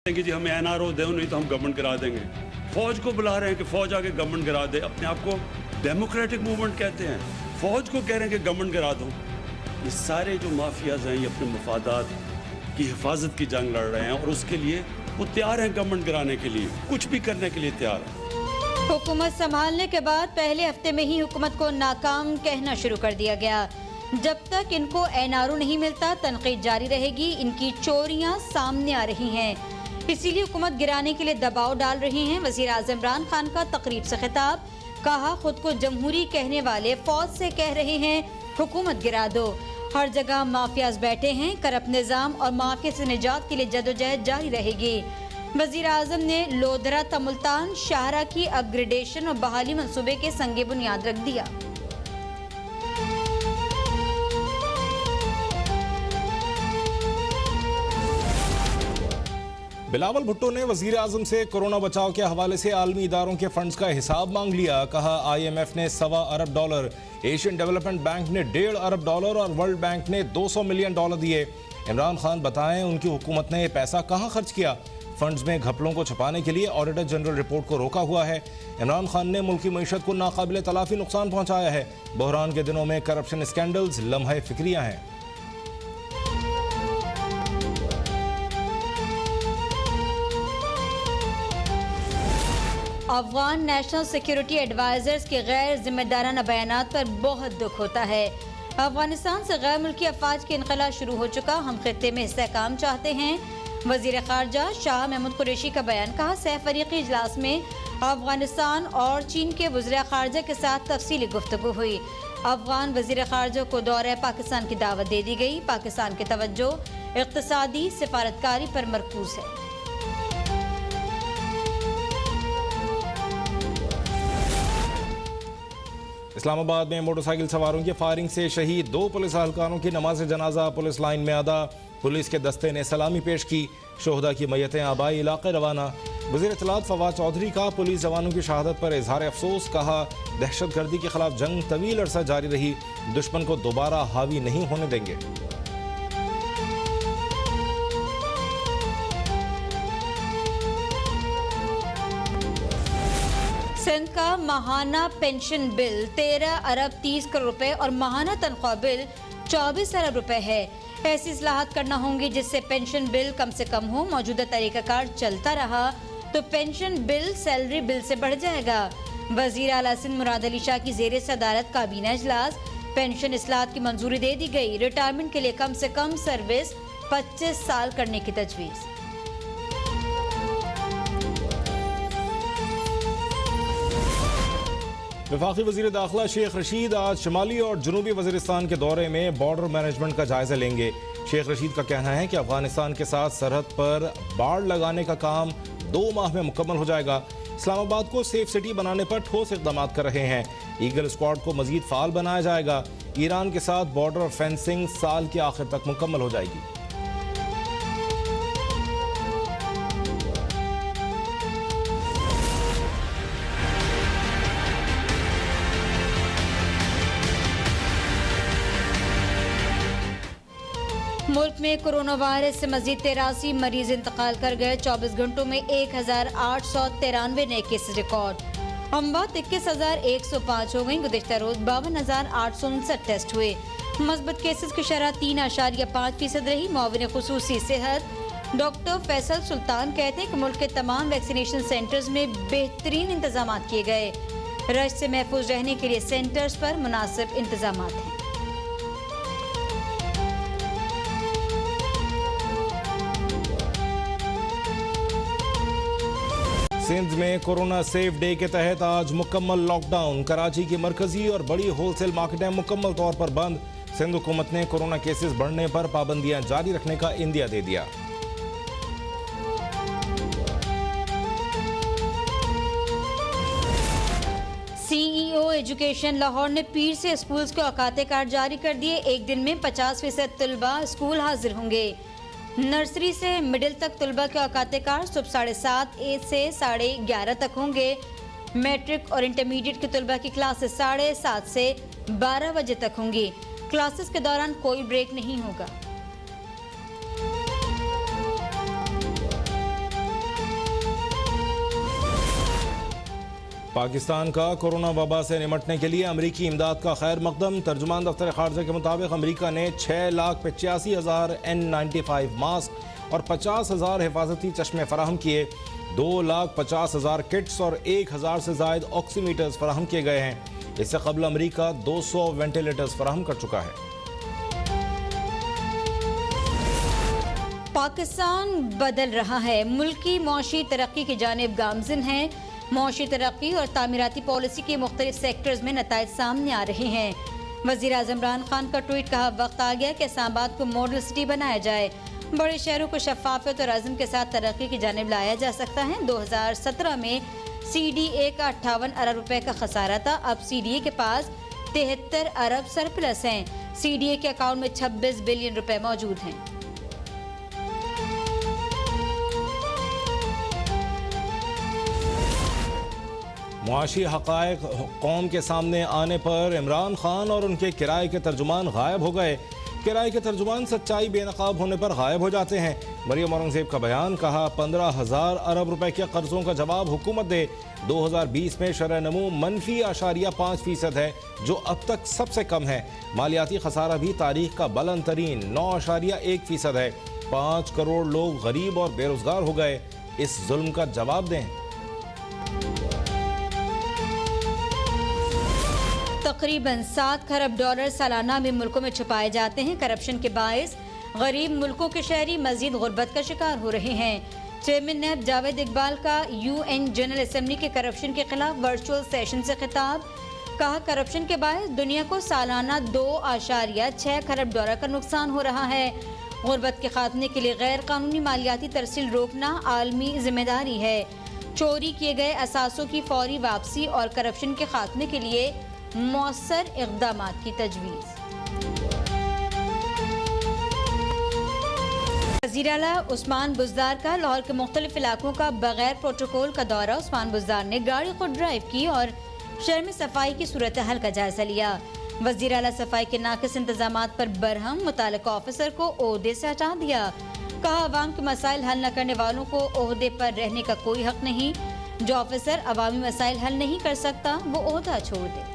कि जी हमें एनआरओ दो, नहीं तो हम गवर्नमेंट गिरा देंगे। फौज को बुला रहे हैं कि फौज आके गवर्नमेंट गिरा दे। अपने आप को डेमोक्रेटिक मूवमेंट कहते हैं, फौज को कह रहे हैं कि गवर्नमेंट गिरा दो। ये सारे जो माफियाज हैं ये अपने मफादात की हिफाजत की जंग लड़ रहे हैं और उसके लिए वो तैयार हैं, गवर्नमेंट गिराने के लिए, कुछ भी करने के लिए तैयार है। हुकूमत संभालने के बाद पहले हफ्ते में ही हुकूमत को नाकाम कहना शुरू कर दिया गया। जब तक इनको एनआरओ नहीं मिलता तनकीद जारी रहेगी। इनकी चोरियां सामने आ रही हैं, इसीलिए हुकूमत गिराने के लिए दबाव डाल रही हैं। वज़ीर आज़म इमरान खान का तकरीब से खिताब, कहा खुद को जमहूरी कहने वाले फौज से कह रहे हैं हुकूमत गिरा दो। हर जगह माफियाज बैठे हैं, करप्ट निज़ाम और माफिया से निजात के लिए जदोजहद जारी रहेगी। वज़ीर आज़म ने लोधरा मुल्तान शाहरा की अपग्रेडेशन और बहाली मंसूबे के संगे बुनियाद रख दिया। बिलावल भुट्टो ने वजीर आजम से कोरोना बचाव के हवाले से आलमी इदारों के फंड्स का हिसाब मांग लिया। कहा IMF ने $1.25 अरब, एशियन डेवलपमेंट बैंक ने $1.5 अरब और वर्ल्ड बैंक ने $200 मिलियन दिए। इमरान खान बताएं उनकी हुकूमत ने पैसा कहां खर्च किया। फंड्स में घपलों को छुपाने के लिए ऑडिटर जनरल रिपोर्ट को रोका हुआ है। इमरान खान ने मुल्क की मईशत को नाकाबिल तलाफी नुकसान पहुंचाया है। बहरान के दिनों में करप्शन स्कैंडल्स लम्हे फिक्रियां हैं। अफगान नेशनल सिक्योरिटी एडवाइजर्स के गैर जिम्मेदाराना बयानात पर बहुत दुख होता है। अफगानिस्तान से गैर मुल्की अफवाज की इनखला शुरू हो चुका, हम खित्ते में इस्तेहकाम चाहते हैं। वजीर खारजा शाह महमूद कुरैशी का बयान, कहा सहफरीकी इजलास में अफगानिस्तान और चीन के वज़ीर खारजा के साथ तफसीली गुफ्तगू हुई। अफगान वजीर खारजा को दौरे पाकिस्तान की दावत दे दी गई। पाकिस्तान की तवज्जो इक़्तिसादी सिफारतकारी पर मरकूज है। इस्लामाबाद में मोटरसाइकिल सवारों की फायरिंग से शहीद 2 पुलिस एहलकारों की नमाज जनाजा पुलिस लाइन में अदा। पुलिस के दस्ते ने सलामी पेश की। शोहदा की मैयतें आबाई इलाके रवाना। वज़ीर इत्तलात फवाद चौधरी का पुलिस जवानों की शहादत पर इजहार अफसोस, कहा दहशत गर्दी के खिलाफ जंग तवील अरसा जारी रही, दुश्मन को दोबारा हावी नहीं होने देंगे। सिंध का माहाना पेंशन बिल 13 अरब 30 करोड़ रुपए और माहाना तनख्वाह बिल 24 अरब रुपए है। ऐसी इस्लाहत करना होंगी जिससे पेंशन बिल कम से कम हो। मौजूदा तरीकाकार चलता रहा तो पेंशन बिल सैलरी बिल से बढ़ जाएगा। वजीर आला सिंध मुराद अली शाह की ज़ेरे सदारत काबीना इजलास, पेंशन इस्लाहत की मंजूरी दे दी गई। रिटायरमेंट के लिए कम से कम सर्विस 25 साल करने की तजवीज़। वफाकी वज़ीर दाखिला शेख रशीद आज शुमाली और जनूबी वज़ीरिस्तान के दौरे में बॉर्डर मैनेजमेंट का जायजा लेंगे। शेख रशीद का कहना है कि अफगानिस्तान के साथ सरहद पर बाड़ लगाने का काम 2 माह में मुकम्मल हो जाएगा। इस्लामाबाद को सेफ सिटी बनाने पर ठोस इक़दाम कर रहे हैं। ईगल स्क्वाड को मजीद फाल बनाया जाएगा। ईरान के साथ बॉर्डर फेंसिंग साल के आखिर तक मुकम्मल हो जाएगी। मुल्क में कोरोना वायरस से मजीद 83 मरीज इंतकाल कर गए। 24 घंटों में 1893 नए केसेस रिकॉर्ड। अमवात 21,105 हो गई। गुज़िश्ता रोज 52,859 टेस्ट हुए। मस्बत केसेस की शरह 3.5% रही। मुआविन खुसूसी सेहत डॉक्टर फैसल सुल्तान कहते हैं कि मुल्क के तमाम वैक्सीनेशन सेंटर्स में बेहतरीन इंतजाम किए गए। रश से महफूज रहने के लिए सेंटर्स पर मुनासिब इंतजाम हैं। सिंध में कोरोना सेफ डे के तहत आज मुकम्मल लॉकडाउन। कराची की मरकजी और बड़ी होलसेल मार्केटें मुकम्मल तौर पर बंद। सिंध हुकूमत ने कोरोना केसेस बढ़ने पर पाबंदियां जारी रखने का इंदिया दे दिया। CEO एजुकेशन लाहौर ने पीर से स्कूल्स के औकाते कार्ड जारी कर दिए। एक दिन में 50% तलबा स्कूल हाजिर होंगे। नर्सरी से मिडिल तक तलबा के औकाते कार्ड सुबह 7:30 से 11:30 तक होंगे। मैट्रिक और इंटरमीडिएट के तलबा की क्लासेस 7:30 से 12 बजे तक होंगी। क्लासेस के दौरान कोई ब्रेक नहीं होगा। पाकिस्तान का कोरोना वबा से निमटने के लिए अमरीकी इमदाद का खैर मकदम। तर्जुमान दफ्तर खारजा के मुताबिक अमरीका ने 6,85,000 N95 मास्क और 50,000 हिफाजती चश्मे फराहम किए। 2,50,000 किट्स और 1,000 से जायद ऑक्सीमीटर्स फराहम किए गए हैं। इससे कबल अमरीका 200 वेंटिलेटर्स फराहम कर चुका है। पाकिस्तान बदल रहा है, मुल्क की मौशी तरक्की की जानिब गामजिन है। मौशी तरक्की और तामीराती पॉलिसी के मुख्तलिफ सेक्टर्स में नताइज सामने आ रहे हैं। वज़ीर आज़म इमरान खान का ट्वीट, कहा वक्त आ गया कि इस्लामाबाद को मॉडल सिटी बनाया जाए। बड़े शहरों को शफाफियत और अज़म के साथ तरक्की की जानिब लाया जा सकता है। 2017 में CDA का 58 अरब रुपए का खसारा था, अब CDA के पास 73 अरब सरप्लस हैं। CDA के अकाउंट में 26 बिलियन रुपए मौजूद हैं। मुआशी हक़ाइक़ कौम के सामने आने पर इमरान खान और उनके किराए के तर्जुमान गायब हो गए। किराए के तर्जुमान सच्चाई बेनकाब होने पर गायब हो जाते हैं। मरियम औरंगज़ेब का बयान, कहा 15,000 अरब रुपए के कर्जों का जवाब हुकूमत दे। 2020 में शरह नमू -5.5% है, जो अब तक सबसे कम है। मालियाती खसारा भी तारीख का बुलंद तरीन 9.1% है। 5 करोड़ लोग गरीब और बेरोजगार हो गए। इस जुल्म का जवाब दें। तकरीबन 7 खरब डॉलर सालाना में मुल्कों में छुपाए जाते हैं। करप्शन के बायस गरीब मुल्कों के शहरी मजीद गुर्बत का शिकार हो रहे हैं। चेयरमैन नैब जावेद इकबाल का UN जनरल असम्बली के करप्शन के खिलाफ वर्चुअल सेशन से खिताब, कहा करप्शन के बायस दुनिया को सालाना 2.6 खरब डॉलर का नुकसान हो रहा है। गुर्बत के खात्मे के लिए गैर कानूनी मालियाती तरसील रोकना आलमी जिम्मेदारी है। चोरी किए गए असासों की फौरी वापसी और करप्शन के खात्मे के लिए मौसर इक़दामात की तजवीज़। वज़ीर आला उस्मान बुज़दार का लाहौर के मुख्तलिफ इलाकों का बगैर प्रोटोकॉल का दौरा। उस्मान बुज़दार ने गाड़ी खुद ड्राइव की और शहर में सफाई की सूरत हाल का जायजा लिया। वज़ीर आला सफाई के नाक़िस इंतजामात पर बरहम, मुताल्लिका ऑफिसर को ओहदे से हटा दिया। कहा अवाम के मसाइल हल न करने वालों को ओहदे पर रहने का कोई हक नहीं। जो ऑफिसर अवामी मसाइल हल नहीं कर सकता वो ओहदा छोड़ दे।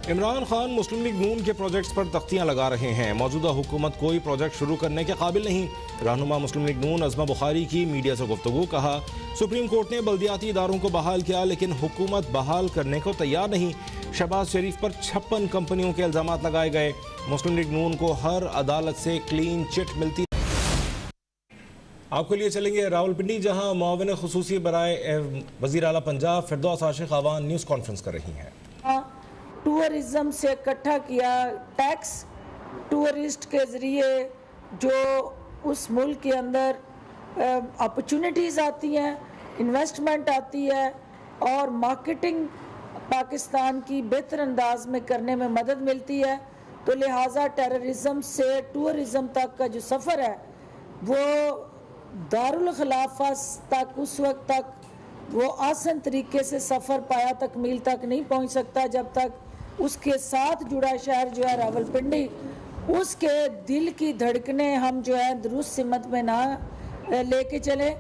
इमरान खान मुस्लिम लीग नून के प्रोजेक्ट्स पर तख्तियां लगा रहे हैं। मौजूदा हुकूमत कोई प्रोजेक्ट शुरू करने के काबिल नहीं। रहनुमा मुस्लिम लीग नून अज़मा बुखारी की मीडिया से गुफ्तगू, कहा सुप्रीम कोर्ट ने बल्दियाती इदारों को बहाल किया लेकिन हुकूमत बहाल करने को तैयार नहीं। शहबाज शरीफ पर 56 कंपनियों के इल्जामात लगाए गए। मुस्लिम लीग नून को हर अदालत से क्लीन चिट मिलती। आपके लिए चलेंगे रावलपिंडी, जहां मुआविन खुसूसी बराए वज़ीर आला पंजाब फिरदौस आशिक अवान न्यूज़ कॉन्फ्रेंस कर रही हैं। टूरिज्म से इकट्ठा किया टैक्स, टूरिस्ट के ज़रिए जो उस मुल्क के अंदर अपॉर्चुनिटीज़ आती हैं, इन्वेस्टमेंट आती है और मार्केटिंग पाकिस्तान की बेहतर अंदाज में करने में मदद मिलती है। तो लिहाजा टेररिज्म से टूरिज्म तक का जो सफ़र है वो दारुल खिलाफा तक, उस वक्त तक वो आसान तरीके से सफ़र पाया तकमील तक नहीं पहुंच सकता जब तक उसके साथ जुड़ा शहर जो है रावलपिंडी, उसके दिल की धड़कनें हम जो है दुरुस्त सिमत में ना लेके चलें।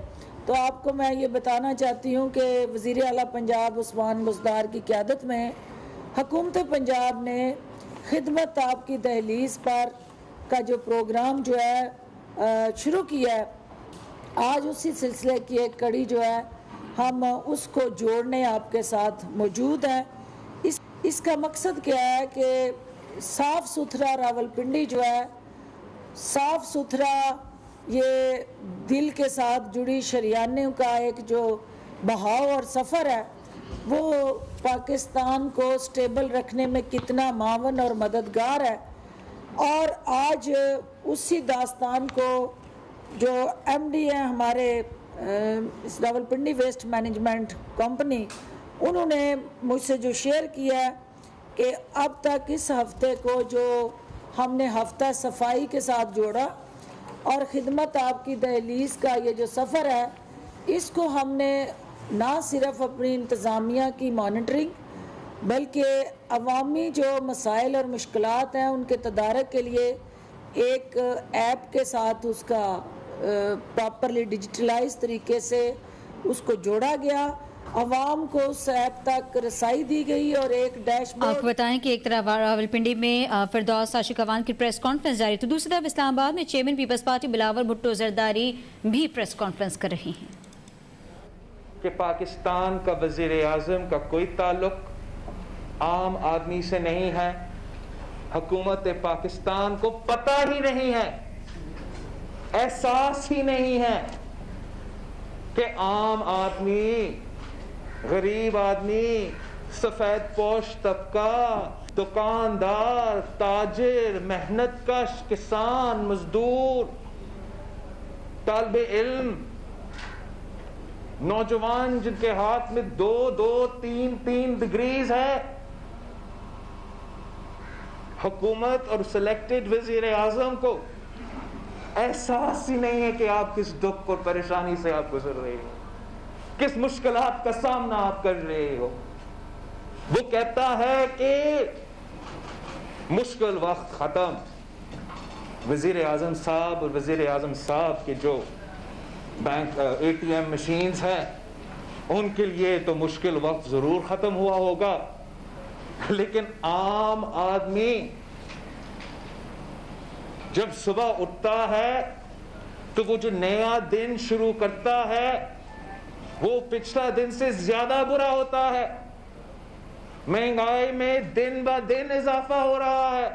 तो आपको मैं ये बताना चाहती हूँ कि वज़ीर आला पंजाब उस्मान बुज़दार की क़यादत में हुकूमत पंजाब ने खिदमत आपकी दहलीज़ पर का जो प्रोग्राम जो है शुरू किया है, आज उसी सिलसिले की एक कड़ी जो है हम उसको जोड़ने आपके साथ मौजूद हैं। इसका मकसद क्या है कि साफ़ सुथरा रावलपिंडी जो है, साफ़ सुथरा ये दिल के साथ जुड़ी शरियानों का एक जो बहाव और सफ़र है वो पाकिस्तान को स्टेबल रखने में कितना मावन और मददगार है। और आज उसी दास्तान को जो MD हैं हमारे इस रावलपिंडी वेस्ट मैनेजमेंट कंपनी, उन्होंने मुझसे जो शेयर किया कि अब तक इस हफ्ते को जो हमने हफ्ता सफाई के साथ जोड़ा और खिदमत आपकी दहलीज़ का ये जो सफ़र है, इसको हमने ना सिर्फ अपनी इंतज़ामिया की मॉनिटरिंग बल्कि अवामी जो मसाइल और मुश्किलात हैं उनके तदारक के लिए एक ऐप के साथ उसका प्रॉपरली डिजिटलाइज तरीके से उसको जोड़ा गया, अवाम को उस ऐप तक रसाई दी गई और एक डैशबोर्ड। आपको बताएं कि एक तरफ रावलपिंडी में फिरदौस आशिक अवान की प्रेस कॉन्फ्रेंस जारी, तो दूसरी तरफ इस्लामाबाद में चेयरमैन पीपल्स पार्टी बिलावल भुट्टो जरदारी भी प्रेस कॉन्फ्रेंस कर रही हैं कि पाकिस्तान का वजीर आजम का कोई ताल्लुक आम आदमी से नहीं है। हुकूमत पाकिस्तान को पता ही नहीं है, एहसास ही नहीं है कि आम आदमी, गरीब आदमी, सफेद पोश तबका, दुकानदार, ताजिर, मेहनतकश, किसान, मजदूर, तालिबे इल्म, नौजवान जिनके हाथ में 2-2, 3-3 डिग्रीज है, हुकूमत और सिलेक्टेड वजीर आजम को एहसास ही नहीं है कि आप किस दुख और परेशानी से आप गुजर रहे हो, किस मुश्किलात का सामना आप कर रहे हो। वो कहता है कि मुश्किल वक्त खत्म। वजीर आजम साहब और वजीर आजम साहब के जो बैंक ATM मशीन्स हैं, उनके लिए तो मुश्किल वक्त जरूर खत्म हुआ होगा, लेकिन आम आदमी जब सुबह उठता है तो वो जो नया दिन शुरू करता है वो पिछला दिन से ज्यादा बुरा होता है। महंगाई में दिन ब दिन इजाफा हो रहा है,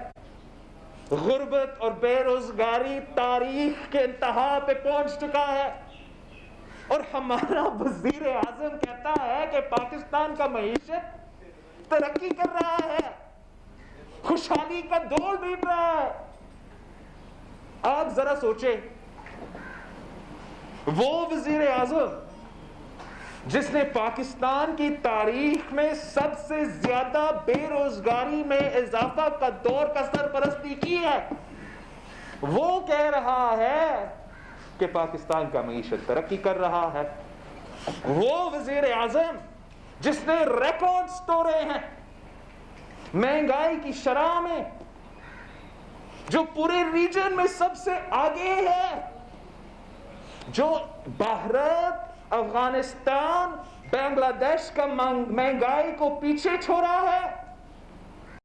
गुर्बत और बेरोजगारी तारीख के इंतहा पे पहुंच चुका है, और हमारा वजीर आजम कहता है कि पाकिस्तान का मईशत तरक्की कर रहा है, खुशहाली का दौर बीत रहा है। आप जरा सोचे, वो वजीर आजम जिसने पाकिस्तान की तारीख में सबसे ज्यादा बेरोजगारी में इजाफा का दौर का सरपरस्ती की है, वो कह रहा है कि पाकिस्तान का मईशत तरक्की कर रहा है। वो वजीर आजम जिसने रिकॉर्ड्स तोड़े हैं महंगाई की शरह में, जो पूरे रीजन में सबसे आगे है, जो भारत, अफगानिस्तान, बांग्लादेश का महंगाई को पीछे छोड़ा है,